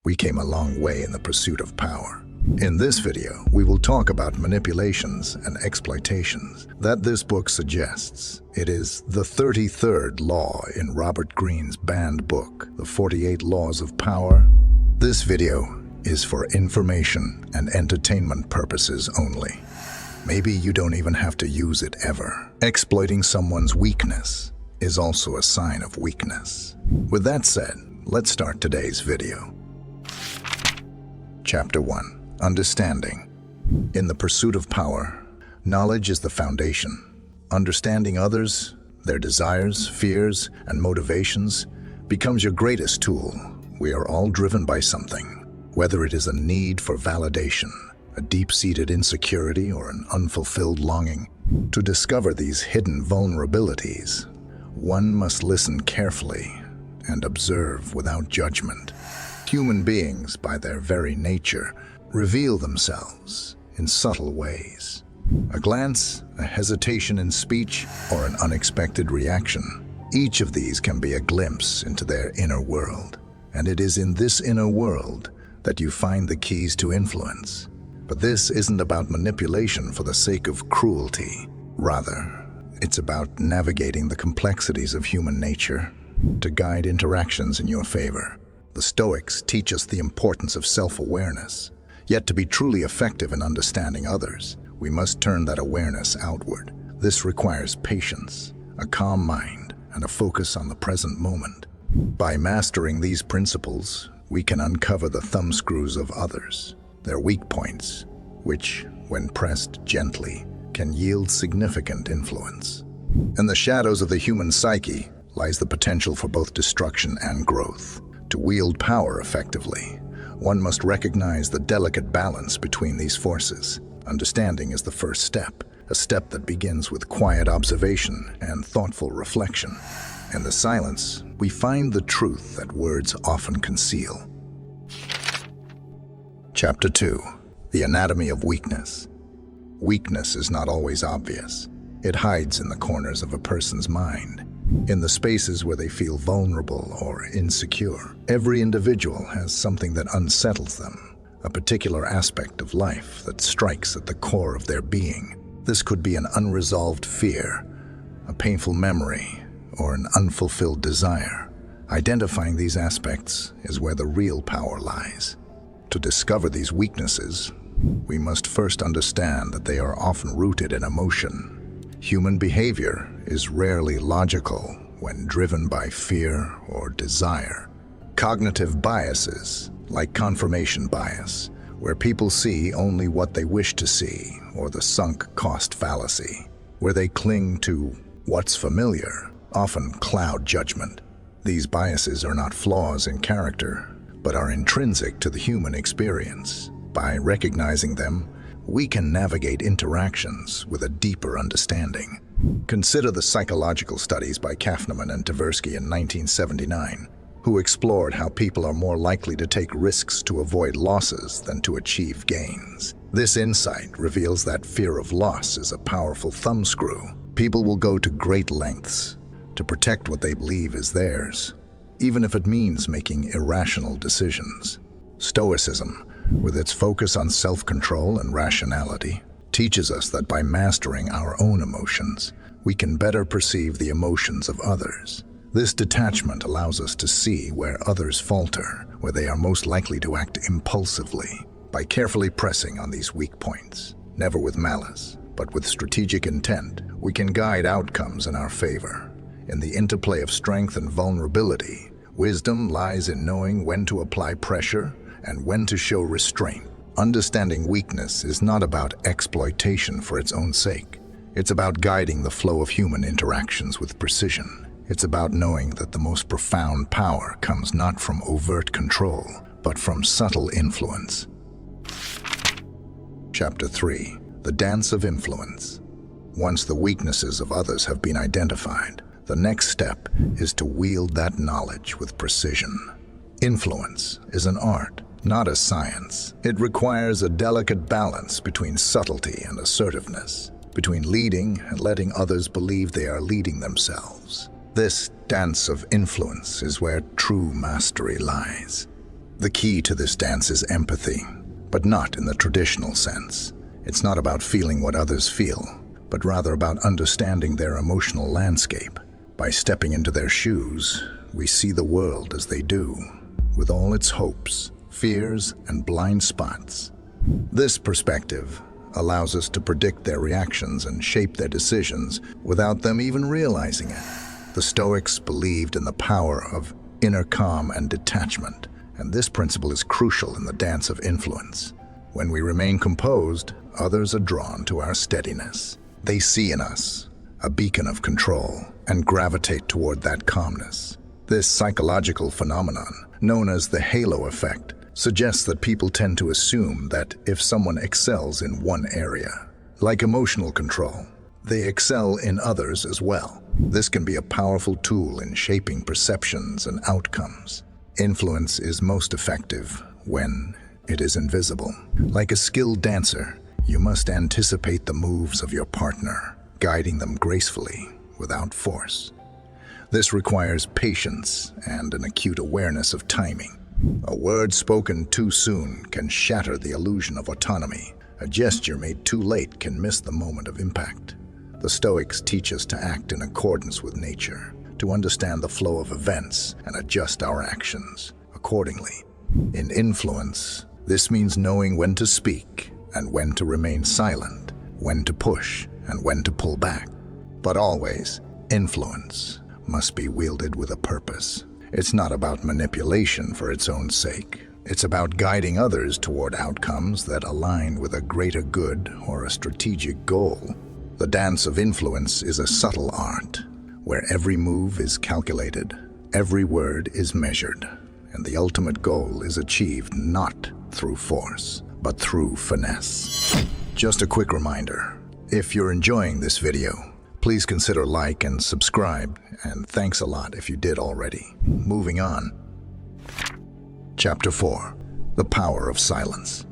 we came a long way in the pursuit of power. In this video, we will talk about manipulations and exploitations that this book suggests. It is the 33rd law in Robert Greene's banned book, The 48 Laws of Power. This video is for information and entertainment purposes only. Maybe you don't even have to use it ever. Exploiting someone's weakness is also a sign of weakness. With that said, let's start today's video. Chapter 1. Understanding. In the pursuit of power, knowledge is the foundation. Understanding others, their desires, fears, and motivations becomes your greatest tool. We are all driven by something, whether it is a need for validation, a deep-seated insecurity, or an unfulfilled longing. To discover these hidden vulnerabilities, one must listen carefully and observe without judgment. Human beings, by their very nature, reveal themselves in subtle ways. A glance, a hesitation in speech, or an unexpected reaction. Each of these can be a glimpse into their inner world. And it is in this inner world that you find the keys to influence. But this isn't about manipulation for the sake of cruelty. Rather, it's about navigating the complexities of human nature to guide interactions in your favor. The Stoics teach us the importance of self-awareness. Yet to be truly effective in understanding others, we must turn that awareness outward. This requires patience, a calm mind, and a focus on the present moment. By mastering these principles, we can uncover the thumbscrews of others, their weak points, which, when pressed gently, can yield significant influence. In the shadows of the human psyche lies the potential for both destruction and growth. To wield power effectively, one must recognize the delicate balance between these forces. Understanding is the first step, a step that begins with quiet observation and thoughtful reflection. In the silence, we find the truth that words often conceal. Chapter 2. The Anatomy of Weakness. Weakness is not always obvious. It hides in the corners of a person's mind, in the spaces where they feel vulnerable or insecure. Every individual has something that unsettles them, a particular aspect of life that strikes at the core of their being. This could be an unresolved fear, a painful memory, or an unfulfilled desire. Identifying these aspects is where the real power lies. To discover these weaknesses, we must first understand that they are often rooted in emotion. Human behavior is rarely logical when driven by fear or desire. Cognitive biases, like confirmation bias, where people see only what they wish to see, or the sunk cost fallacy, where they cling to what's familiar, often cloud judgment. These biases are not flaws in character, but are intrinsic to the human experience. By recognizing them, we can navigate interactions with a deeper understanding. Consider the psychological studies by Kahneman and Tversky in 1979, who explored how people are more likely to take risks to avoid losses than to achieve gains. This insight reveals that fear of loss is a powerful thumbscrew. People will go to great lengths to protect what they believe is theirs, even if it means making irrational decisions. Stoicism, with its focus on self-control and rationality, teaches us that by mastering our own emotions, we can better perceive the emotions of others. This detachment allows us to see where others falter, where they are most likely to act impulsively. By carefully pressing on these weak points, never with malice, but with strategic intent, we can guide outcomes in our favor. In the interplay of strength and vulnerability, wisdom lies in knowing when to apply pressure and when to show restraint. Understanding weakness is not about exploitation for its own sake. It's about guiding the flow of human interactions with precision. It's about knowing that the most profound power comes not from overt control, but from subtle influence. Chapter 3. The Dance of Influence. Once the weaknesses of others have been identified, the next step is to wield that knowledge with precision. Influence is an art, not a science. It requires a delicate balance between subtlety and assertiveness, between leading and letting others believe they are leading themselves. This dance of influence is where true mastery lies. The key to this dance is empathy, but not in the traditional sense. It's not about feeling what others feel, but rather about understanding their emotional landscape. By stepping into their shoes, we see the world as they do, with all its hopes, fears, and blind spots. This perspective allows us to predict their reactions and shape their decisions without them even realizing it. The Stoics believed in the power of inner calm and detachment, and this principle is crucial in the dance of influence. When we remain composed, others are drawn to our steadiness. They see in us a beacon of control and gravitate toward that calmness. This psychological phenomenon, known as the halo effect, suggests that people tend to assume that if someone excels in one area, like emotional control, they excel in others as well. This can be a powerful tool in shaping perceptions and outcomes. Influence is most effective when it is invisible. Like a skilled dancer, you must anticipate the moves of your partner, guiding them gracefully without force. This requires patience and an acute awareness of timing. A word spoken too soon can shatter the illusion of autonomy. A gesture made too late can miss the moment of impact. The Stoics teach us to act in accordance with nature, to understand the flow of events and adjust our actions accordingly. In influence, this means knowing when to speak and when to remain silent, when to push and when to pull back. But always, influence must be wielded with a purpose. It's not about manipulation for its own sake. It's about guiding others toward outcomes that align with a greater good or a strategic goal. The dance of influence is a subtle art, where every move is calculated, every word is measured, and the ultimate goal is achieved not through force, but through finesse. Just a quick reminder, if you're enjoying this video, please consider like and subscribe, and thanks a lot if you did already. Moving on. Chapter 4. The Power of Silence.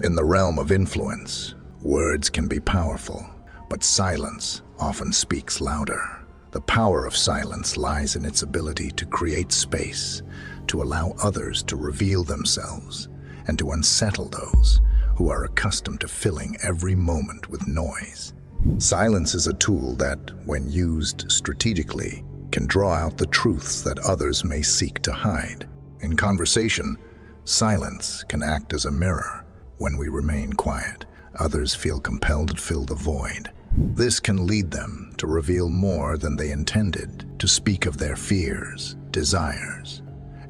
In the realm of influence, words can be powerful, but silence often speaks louder. The power of silence lies in its ability to create space, to allow others to reveal themselves, and to unsettle those who are accustomed to filling every moment with noise. Silence is a tool that, when used strategically, can draw out the truths that others may seek to hide. In conversation, silence can act as a mirror. When we remain quiet, others feel compelled to fill the void. This can lead them to reveal more than they intended, to speak of their fears, desires,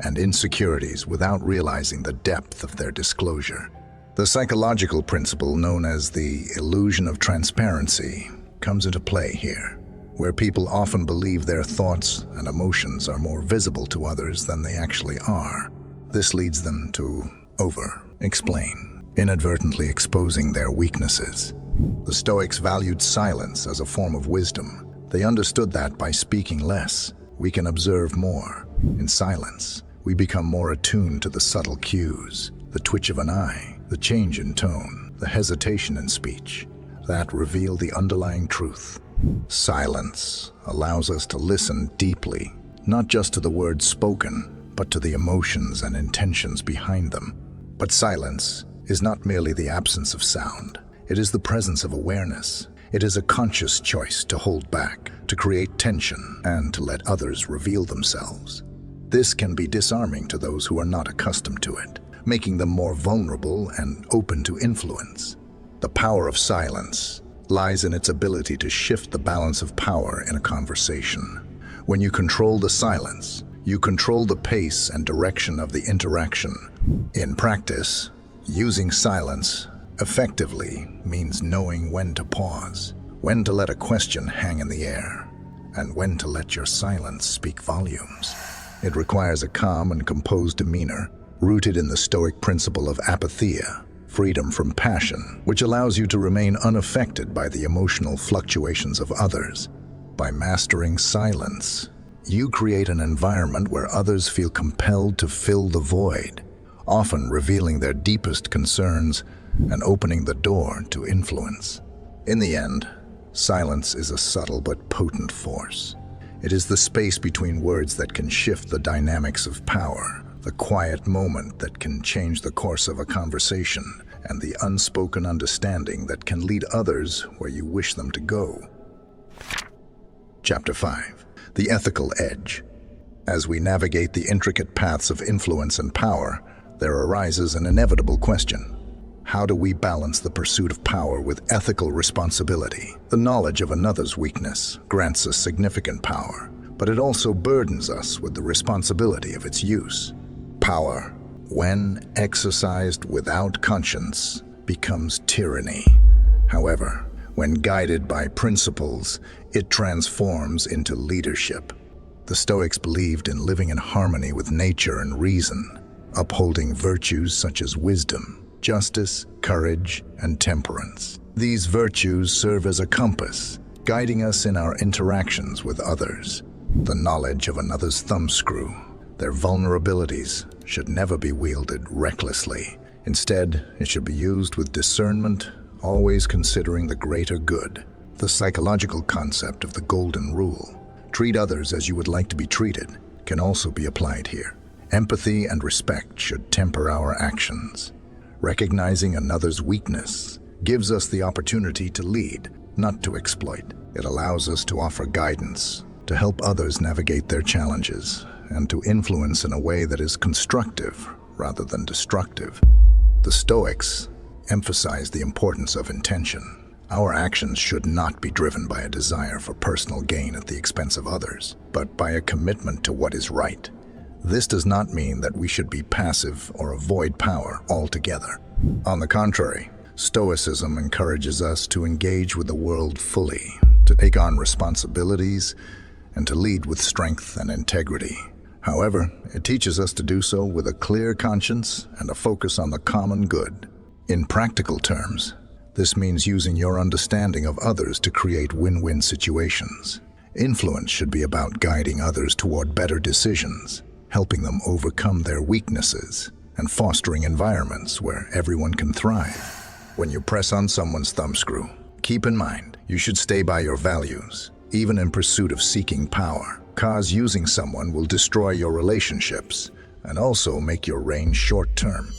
and insecurities without realizing the depth of their disclosure. The psychological principle known as the illusion of transparency comes into play here, where people often believe their thoughts and emotions are more visible to others than they actually are. This leads them to over-explain, inadvertently exposing their weaknesses. The Stoics valued silence as a form of wisdom. They understood that by speaking less, we can observe more. In silence, we become more attuned to the subtle cues, the twitch of an eye, the change in tone, the hesitation in speech, that reveal the underlying truth. Silence allows us to listen deeply, not just to the words spoken, but to the emotions and intentions behind them. But silence is not merely the absence of sound. It is the presence of awareness. It is a conscious choice to hold back, to create tension, and to let others reveal themselves. This can be disarming to those who are not accustomed to it, making them more vulnerable and open to influence. The power of silence lies in its ability to shift the balance of power in a conversation. When you control the silence, you control the pace and direction of the interaction. In practice, using silence effectively means knowing when to pause, when to let a question hang in the air, and when to let your silence speak volumes. It requires a calm and composed demeanor, rooted in the Stoic principle of apothecary, freedom from passion, which allows you to remain unaffected by the emotional fluctuations of others. By mastering silence, you create an environment where others feel compelled to fill the void, often revealing their deepest concerns and opening the door to influence. In the end, silence is a subtle but potent force. It is the space between words that can shift the dynamics of power, the quiet moment that can change the course of a conversation, and the unspoken understanding that can lead others where you wish them to go. Chapter 5. The Ethical Edge. As we navigate the intricate paths of influence and power, there arises an inevitable question. How do we balance the pursuit of power with ethical responsibility? The knowledge of another's weakness grants us significant power, but it also burdens us with the responsibility of its use. Power, when exercised without conscience, becomes tyranny. However, when guided by principles, it transforms into leadership. The Stoics believed in living in harmony with nature and reason, upholding virtues such as wisdom, justice, courage, and temperance. These virtues serve as a compass, guiding us in our interactions with others. The knowledge of another's thumbscrew, their vulnerabilities, should never be wielded recklessly. Instead, it should be used with discernment, always considering the greater good. The psychological concept of the golden rule, treat others as you would like to be treated, can also be applied here. Empathy and respect should temper our actions. Recognizing another's weakness gives us the opportunity to lead, not to exploit. It allows us to offer guidance, to help others navigate their challenges, and to influence in a way that is constructive rather than destructive. The Stoics emphasize the importance of intention. Our actions should not be driven by a desire for personal gain at the expense of others, but by a commitment to what is right. This does not mean that we should be passive or avoid power altogether. On the contrary, Stoicism encourages us to engage with the world fully, to take on responsibilities, and to lead with strength and integrity. However, it teaches us to do so with a clear conscience and a focus on the common good. In practical terms, this means using your understanding of others to create win-win situations. Influence should be about guiding others toward better decisions, helping them overcome their weaknesses, and fostering environments where everyone can thrive. When you press on someone's thumbscrew, keep in mind you should stay by your values, even in pursuit of seeking power, cause using someone will destroy your relationships and also make your reign short-term.